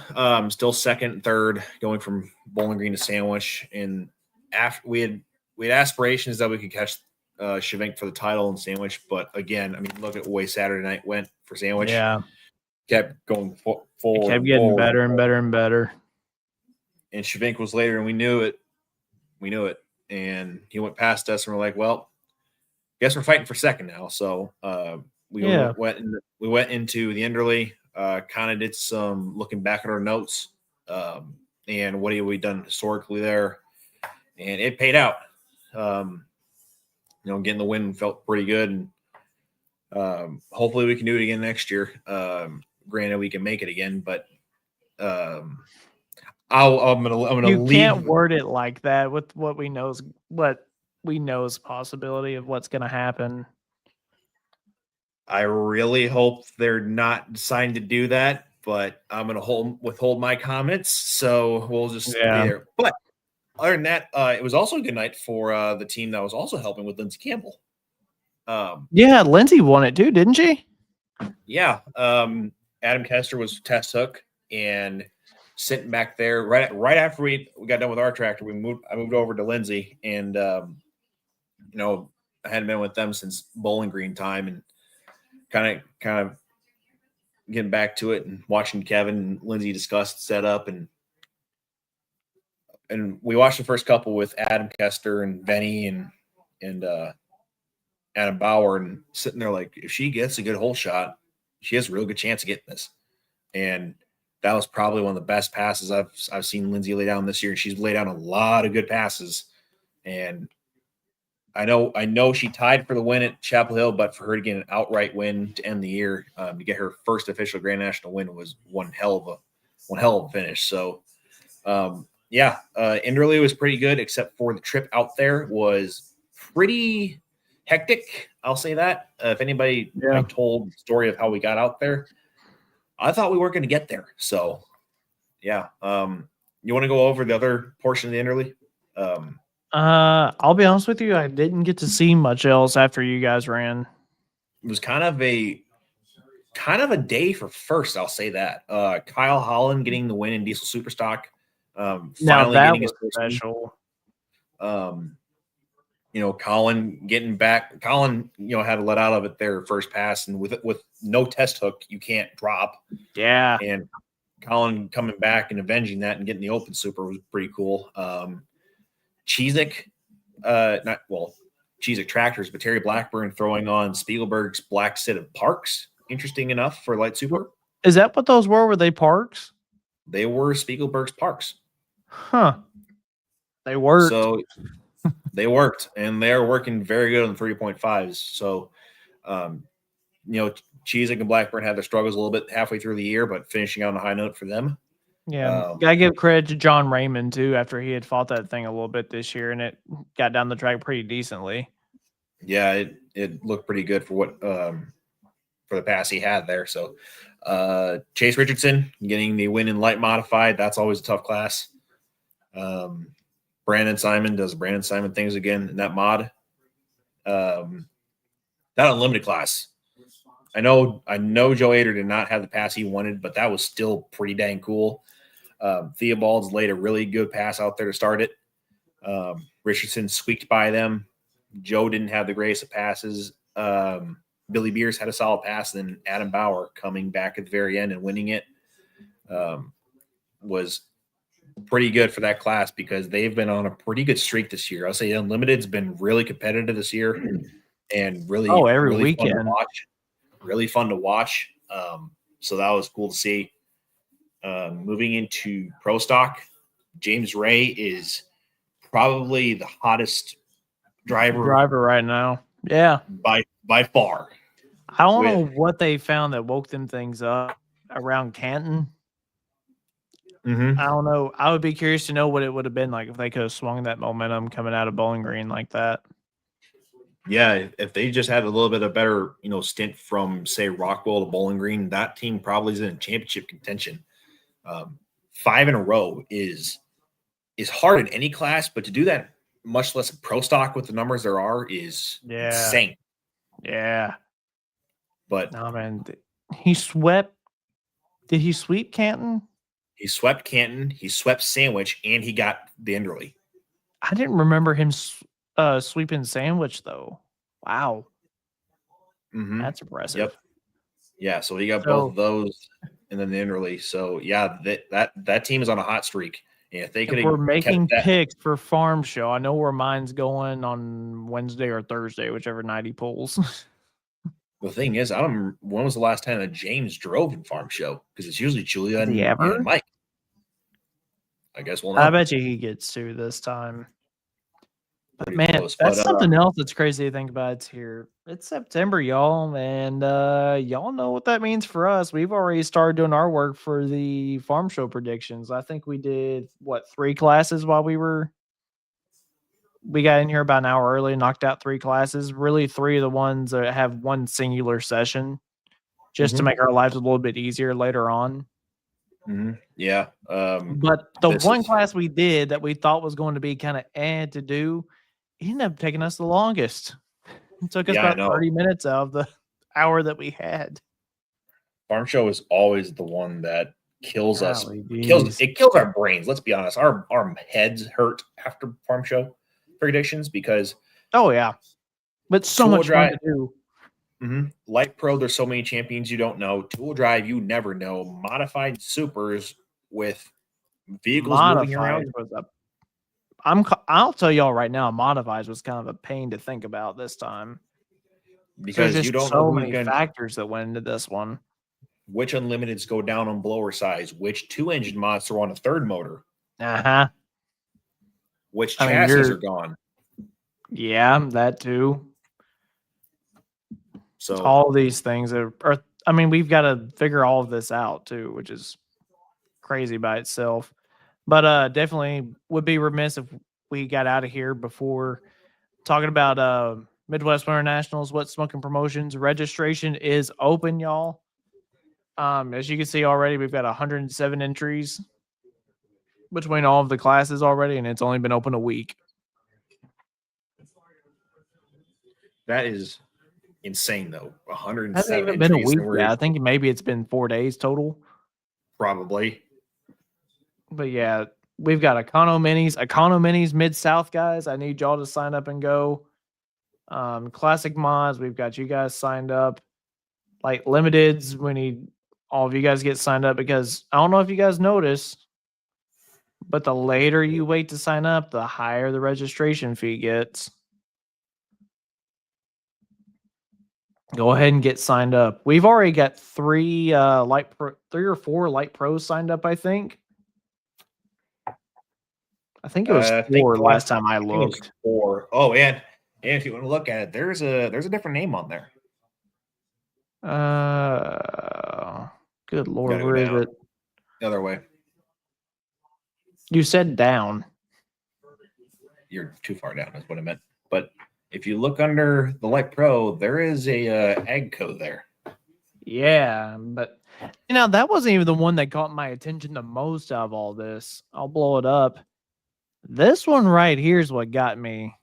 still second, third, going from Bowling Green to Sandwich, and after we had aspirations that we could catch Chevink for the title in Sandwich, but again, I mean, look at the way Saturday night went for Sandwich. Yeah, kept going forward. It kept getting better and better and better. And Chevink was later, and we knew it. And he went past us, and we're like, well, guess we're fighting for second now. So we went into the Enderley, kind of did some looking back at our notes, and what have we done historically there, and it paid out. Getting the win felt pretty good, and hopefully we can do it again next year. Granted, we can make it again, but I'm gonna. You can't word it like that with what we know is possibility of what's going to happen. I really hope they're not deciding to do that, but I'm going to withhold my comments. So we'll just be there. But other than that, it was also a good night for the team that was also helping with Lindsey Campbell. Lindsay won it too, didn't she? Yeah. Adam Kester was test hook and sitting back there right after we got done with our tractor. I moved over to Lindsay, and I hadn't been with them since Bowling Green time, and kind of getting back to it and watching Kevin and Lindsay discuss setup, and we watched the first couple with Adam Kester and Benny and Adam Bauer, and sitting there like, if she gets a good hole shot, she has a real good chance of getting this. And that was probably one of the best passes I've seen Lindsay lay down this year. She's laid down a lot of good passes, and I know she tied for the win at Chapel Hill, but for her to get an outright win to end the year, to get her first official Grand National win was one hell of a finish. So Enderley was pretty good, except for the trip out there was pretty hectic. I'll say that. If anybody told the story of how we got out there, I thought we weren't going to get there. So, yeah. You want to go over the other portion of the Enderley? I'll be honest with you, I didn't get to see much else after you guys ran. It was kind of a day for first. I'll say that. Kyle Holland getting the win in Diesel Superstock. Now that was special. Colin getting back. Colin, had to let out of it there first pass, and with no test hook, you can't drop. Yeah. And Colin coming back and avenging that and getting the open super was pretty cool. Cheezick, Cheezick Tractors, but Terry Blackburn throwing on Spiegelberg's Black Set of Parks. Interesting enough for Light Super. Is that what those were? Were they Parks? They were Spiegelberg's Parks. Huh. They worked. So they worked, and they're working very good on the 3.5s. So, Cheezick and Blackburn had their struggles a little bit halfway through the year, but finishing on a high note for them. Yeah. Gotta give credit to John Raymond, too, after he had fought that thing a little bit this year, and it got down the track pretty decently. Yeah, it looked pretty good for what for the pass he had there. So, Chase Richardson getting the win in light modified. That's always a tough class. Brandon Simon does Brandon Simon things again in that mod. That unlimited class. I know Joe Ader did not have the pass he wanted, but that was still pretty dang cool. Theobald's laid a really good pass out there to start it. Richardson squeaked by them. Joe didn't have the greatest of passes. Billy Beers had a solid pass, and then Adam Bauer coming back at the very end and winning it was pretty good for that class because they've been on a pretty good streak this year. I'll say Unlimited's been really competitive this year and really weekend fun to watch. Really fun to watch. So that was cool to see. Moving into Pro Stock, James Ray is probably the hottest driver right now. Yeah. By far. I don't know what they found that woke them things up around Canton. Mm-hmm. I don't know. I would be curious to know what it would have been like if they could have swung that momentum coming out of Bowling Green like that. Yeah, if they just had a little bit of better, stint from, say, Rockwell to Bowling Green, that team probably is in championship contention. 5 in a row is hard in any class, but to do that, much less Pro Stock with the numbers there are, is insane. Yeah. But no, man, he swept. Did he sweep Canton? He swept Canton. He swept Sandwich, and he got the Enderley. I didn't remember him sweeping Sandwich though. Wow. Mm-hmm. That's impressive. Yep. Yeah, so he got both of those and then the Enderley. So yeah, that team is on a hot streak. And if they could, we're making picks for Farm Show. I know where mine's going on Wednesday or Thursday, whichever night he pulls. The thing is, I don't remember when was the last time that James drove in Farm Show, because it's usually Julia and Mike. I guess we'll know. I bet you he gets to this time. But man, close. That's something else that's crazy to think about. It's here. It's September, y'all, and y'all know what that means for us. We've already started doing our work for the Farm Show predictions. I think we did 3 classes while we got in here about an hour early, knocked out 3 classes. Really, 3 of the ones that have one singular session, just to make our lives a little bit easier later on. Mm-hmm. Yeah. But the one class we did that we thought was going to be kind of to do, it ended up taking us the longest. It took us about 30 minutes out of the hour that we had. Farm Show is always the one that kills us. It kills our brains. Let's be honest. Our heads hurt after Farm Show predictions because but so much fun to do. Mm-hmm. Light Pro, there's so many champions you don't know. Tool Drive, you never know. Modified supers with vehicles moving around. I'll tell y'all right now, Modifies was kind of a pain to think about this time because there's you don't so know many factors that went into this one. Which unlimiteds go down on blower size? Which 2-engine mods throw on a third motor? Which chassis are gone? Yeah, that too. So all these things we've got to figure all of this out too, which is crazy by itself. But definitely would be remiss if we got out of here before talking about Midwest Winter Nationals. What Smoking Promotions registration is open, y'all. As you can see already, we've got 107 entries between all of the classes already, and it's only been open a week. That is insane, though. 107 Hasn't even been a entries, week. Yeah, I think maybe it's been 4 days total. Probably. But yeah, we've got Econo Minis Mid-South, guys. I need y'all to sign up and go. Classic Mods, we've got you guys signed up. Like Limiteds, we need all of you guys to get signed up because I don't know if you guys notice, but the later you wait to sign up, the higher the registration fee gets. Go ahead and get signed up. We've already got three or four light pros signed up, I think. I think it was four last time I looked. 4. Oh, and if you want to look at it, there's a different name on there. Good Lord, where is it? The other way. You said down. You're too far down, is what I meant. But if you look under the Light Pro, there is a ag code there. Yeah, but that wasn't even the one that caught my attention the most out of all this. I'll blow it up. This one right here is what got me.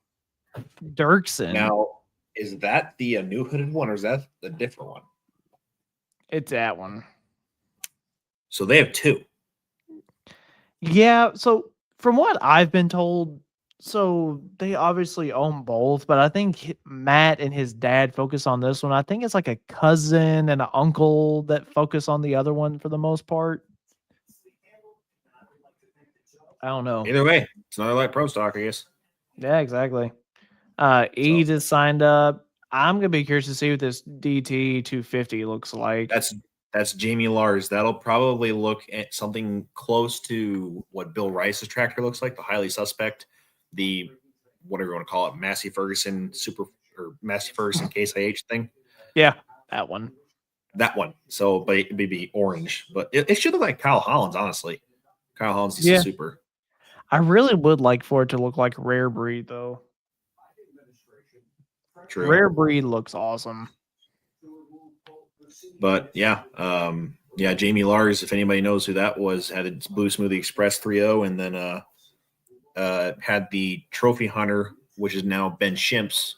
Dirksen. Now, is that the new hooded one, or is that the different one? It's that one. So they have 2. Yeah, so from what I've been told, so they obviously own both, but I think Matt and his dad focus on this one. I think it's like a cousin and an uncle that focus on the other one for the most part. I don't know. Either way, it's another Light Pro stock, I guess. Yeah, exactly. Eads is signed up. I'm gonna be curious to see what this DT 250 looks like. That's Jamie Lars. That'll probably look at something close to what Bill Rice's tractor looks like, the highly suspect, the whatever you want to call it, Massey Ferguson Case IH thing. Yeah, that one. That one. So, but it'd be orange, but it should look like Kyle Hollins, honestly. Kyle Hollins is super. I really would like for it to look like Rare Breed, though. True. Rare Breed looks awesome. But yeah, Jamie Lars, if anybody knows who that was, had its Blue Smoothie Express 3.0 and then had the Trophy Hunter, which is now Ben Shimp's,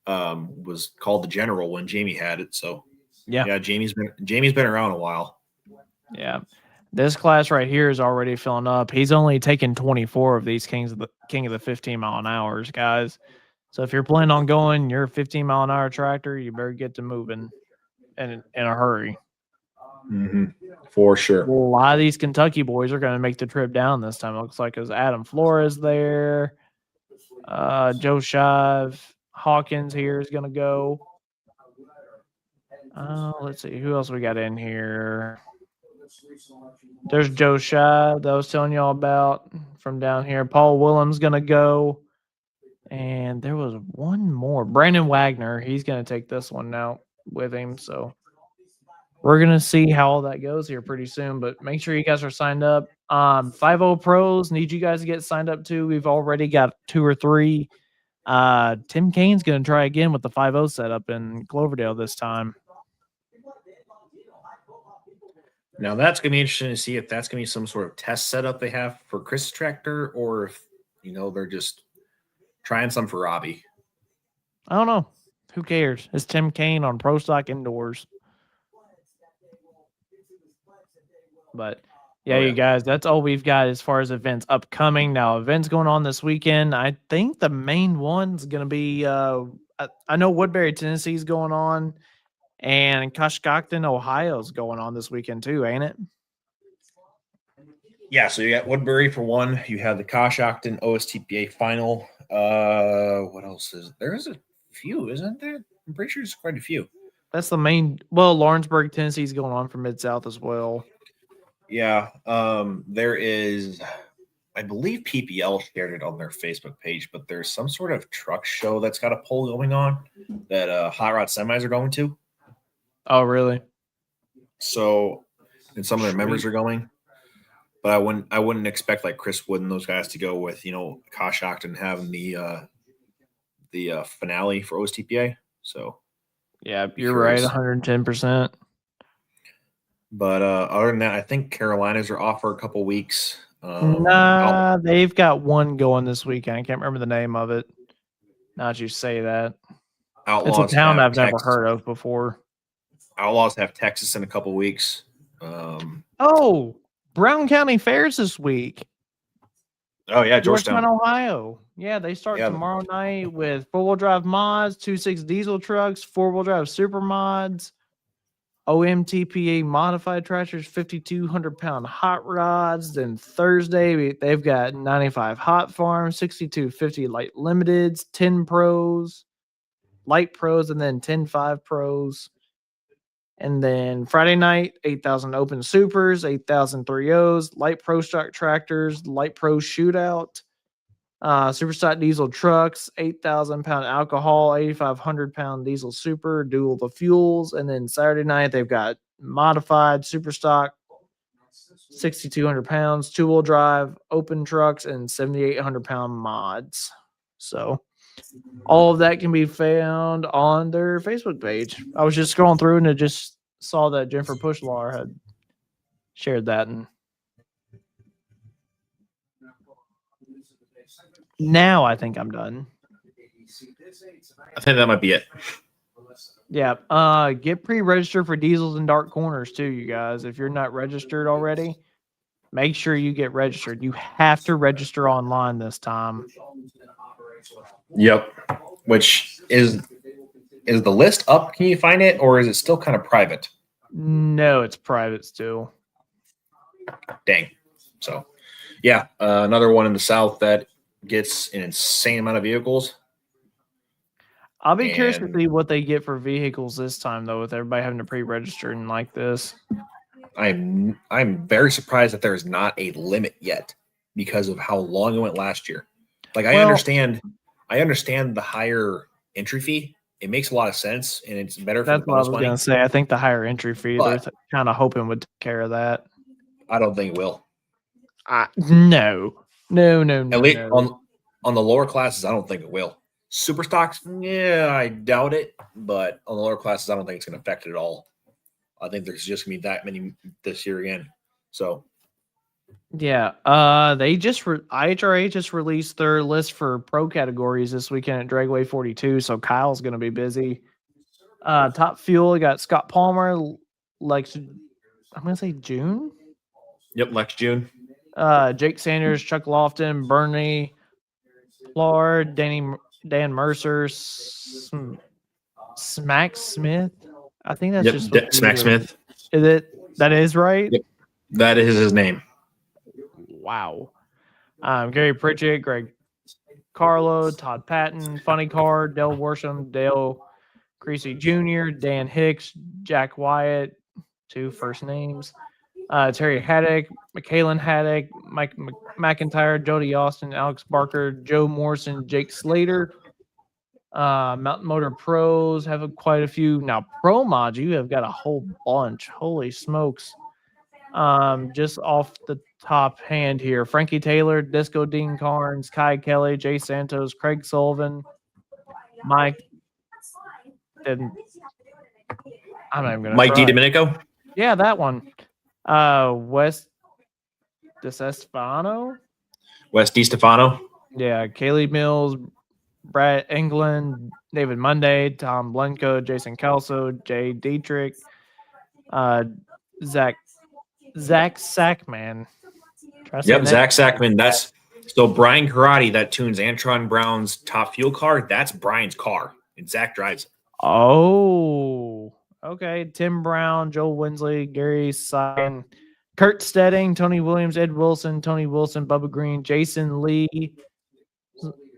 was called the General when Jamie had it. So yeah, Jamie's been around a while. Yeah. This class right here is already filling up. He's only taken 24 of these King of the 15 mile an hour, guys. So if you're planning on going your 15 mile an hour tractor, you better get to moving in a hurry. Mm-hmm. For sure. A lot of these Kentucky boys are going to make the trip down this time. It looks like there's Adam Flores there. Joe Shive. Hawkins here is going to go. Let's see. Who else we got in here? There's Joe Shive that I was telling y'all about from down here. Paul Willem's going to go. And there was one more. Brandon Wagner. He's going to take this one out with him. So we're going to see how all that goes here pretty soon. But make sure you guys are signed up. 5-0 Pros, need you guys to get signed up too. We've already got 2 or 3. Tim Kane's going to try again with the 5-0 setup in Cloverdale this time. Now that's going to be interesting to see if that's going to be some sort of test setup they have for Chris' tractor, or if they're just trying some for Robbie. I don't know. Who cares? It's Tim Kane on Pro Stock Indoors. But yeah, you guys, that's all we've got as far as events upcoming. Now, events going on this weekend. I think the main one's going to be, I know Woodbury, Tennessee is going on, and Coshocton, Ohio is going on this weekend too, ain't it? Yeah, so you got Woodbury for one. You have the Coshocton OSTPA final. What else is there? Is a few, isn't there? I'm pretty sure there's quite a few. That's the main. Well, Lawrenceburg, Tennessee is going on for Mid-South as well. Yeah, there is, I believe PPL shared it on their Facebook page, but there's some sort of truck show that's got a poll going on that Hot Rod Semis are going to. Oh, really? So, and some of their members are going. But I wouldn't expect like Chris Wood and those guys to go with Kosh Ogden having the finale for OSTPA. So Yeah, you're right, 110%. But other than that, I think Carolinas are off for a couple weeks. Nah, they've got one going this weekend. I can't remember the name of it. Now that you say that. Outlaws it's a town I've never Texas. heard of before. Outlaws have Texas in a couple weeks. Brown County Fairs this week. Oh, yeah, Georgetown, Ohio. Yeah, they start tomorrow night with 4-wheel drive mods, 2.6 diesel trucks, 4-wheel drive super mods, OMTPA modified tractors, 5,200-pound hot rods. Then Thursday, they've got 95 hot farms, 6250 light limiteds, 10 pros, light pros, and then 10.5 pros. And then Friday night, 8,000 open supers, 8,000 3.0s, light pro stock tractors, light pro shootout, super stock diesel trucks, 8,000-pound alcohol, 8,500-pound diesel super, dual the fuels. And then Saturday night, they've got modified super stock, 6,200 pounds, 2-wheel drive, open trucks, and 7,800-pound mods. So all of that can be found on their Facebook page. I was just scrolling through and I just saw that Jennifer Pushlaw had shared that. And now I think I'm done. I think that might be it. Yeah. Get pre-registered for diesels and dark corners too, you guys. If you're not registered already, make sure you get registered. You have to register online this time. Yep. Which is the list up? Can you find it, or is it still kind of private? No, it's private still. Dang. So, yeah, another one in the South that gets an insane amount of vehicles. I'll be curious to see what they get for vehicles this time, though, with everybody having to pre-register and like this. I'm very surprised that there is not a limit yet because of how long it went last year. Like, I understand the higher entry fee. It makes a lot of sense, and it's better for the bonus money. That's what I was going to say. I think the higher entry fee, they're kind of hoping would take care of that. I don't think it will. No. At least on the lower classes, I don't think it will. Super stocks, yeah, I doubt it. But on the lower classes, I don't think it's going to affect it at all. I think there's just going to be that many this year again. So, yeah, IHRA just released their list for pro categories this weekend at Dragway 42. So Kyle's going to be busy. Top Fuel, we got Scott Palmer, I'm going to say June. Yep, Lex June. Jake Sanders, Chuck Lofton, Bernie Lard, Dan Mercer, Smack Smith. I think that's just Smack Smith. Is it? That is right? Yep. That is his name. Wow. Gary Pritchett, Greg Carlo, Todd Patton, Funny Car, Dale Worsham, Dale Creasy Jr., Dan Hicks, Jack Wyatt, 2 first names, Terry Haddock, Michaelan Haddock, Mike McIntyre, Jody Austin, Alex Barker, Joe Morrison, Jake Slater. Mountain Motor Pros have quite a few. Now, Pro Mods, you have got a whole bunch. Holy smokes. Just off the top hand here, Frankie Taylor, Disco Dean Carnes, Kai Kelly, Jay Santos, Craig Sullivan, Mike. And I'm not even going to Mike DiDomenico? Yeah, that one. Wes DiStefano? Wes DiStefano? Yeah, Kaylee Mills, Brett England, David Monday, Tom Blenko, Jason Kelso, Jay Dietrich, Zach Sackman. Yep, Zach Sackman. That's so Brian Karate that tunes Antron Brown's Top Fuel car. That's Brian's car, and Zach drives it. Oh, okay. Tim Brown, Joel Winsley, Gary Simon, Kurt Stedding, Tony Williams, Ed Wilson, Tony Wilson, Bubba Green, Jason Lee,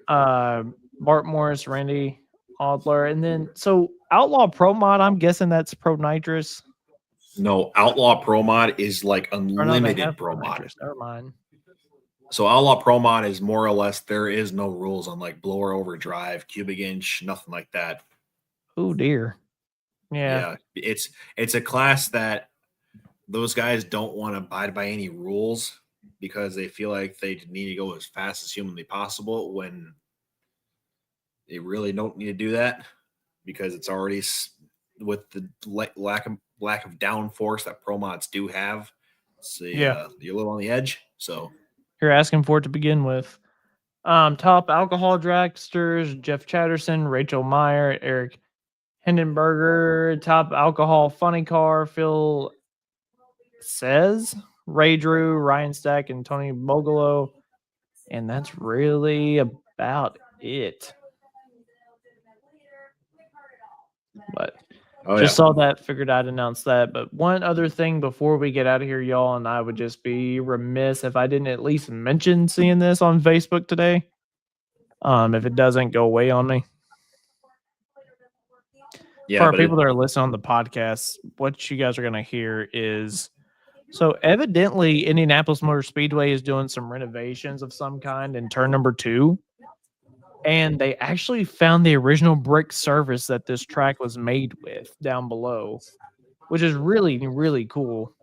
Bart Morris, Randy Adler, and then so Outlaw Pro Mod. I'm guessing that's Pro Nitrous. No, Outlaw Pro Mod is like unlimited Pro Mod. Never mind. So Outlaw Pro Mod is more or less there is no rules on like blower overdrive, cubic inch, nothing like that. Oh dear. Yeah. It's a class that those guys don't want to abide by any rules. because they feel like they need to go as fast as humanly possible when they really don't need to do that because it's already with the lack of downforce that pro mods do have. So you're a little on the edge. So You're asking for it to begin with. Top alcohol dragsters: Jeff Chatterson, Rachel Meyer, Eric Hindenberger. Top alcohol funny car: Phil Says, Ray Drew, Ryan Stack, and Tony Mogolo. And that's really about it. But saw that, figured I'd announce that. But one other thing before we get out of here, y'all, and I would just be remiss if I didn't at least mention seeing this on Facebook today. If it doesn't go away on me. Yeah, for our people that are listening on the podcast, what you guys are going to hear is, so evidently Indianapolis Motor Speedway is doing some renovations of some kind in turn number 2. And they actually found the original brick surface that this track was made with down below, which is really, really cool.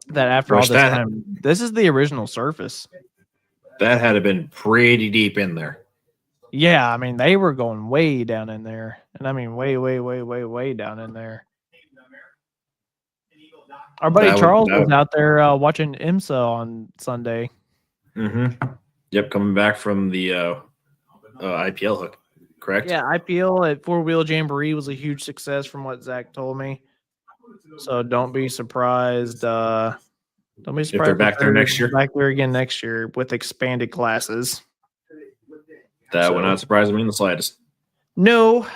That after all this time, this is the original surface. That had to have been pretty deep in there. Yeah, I mean, they were going way down in there. And I mean, way, way, way, way, way down in there. Our buddy Charles was out there watching IMSA on Sunday. Mm-hmm. Yep, coming back from the IPL hook, correct? Yeah, IPL at Four Wheel Jamboree was a huge success from what Zach told me. So don't be surprised. Don't be surprised if they're back there next year. Back there again next year with expanded classes. That would not surprise me in the slightest. No.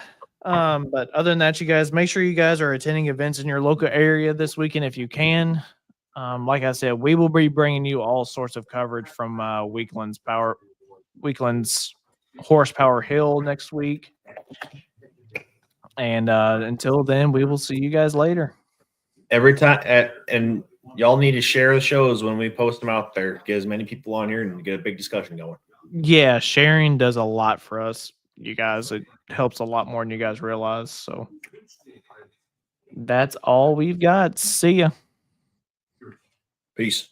But other than that, you guys, make sure you guys are attending events in your local area this weekend if you can. Like I said, we will be bringing you all sorts of coverage from Weakland's Horsepower Hill next week. And until then, we will see you guys later. Every time, and y'all need to share the shows when we post them out there. Get as many people on here and get a big discussion going. Yeah, sharing does a lot for us, you guys. It helps a lot more than you guys realize. So that's all we've got. See ya. Peace.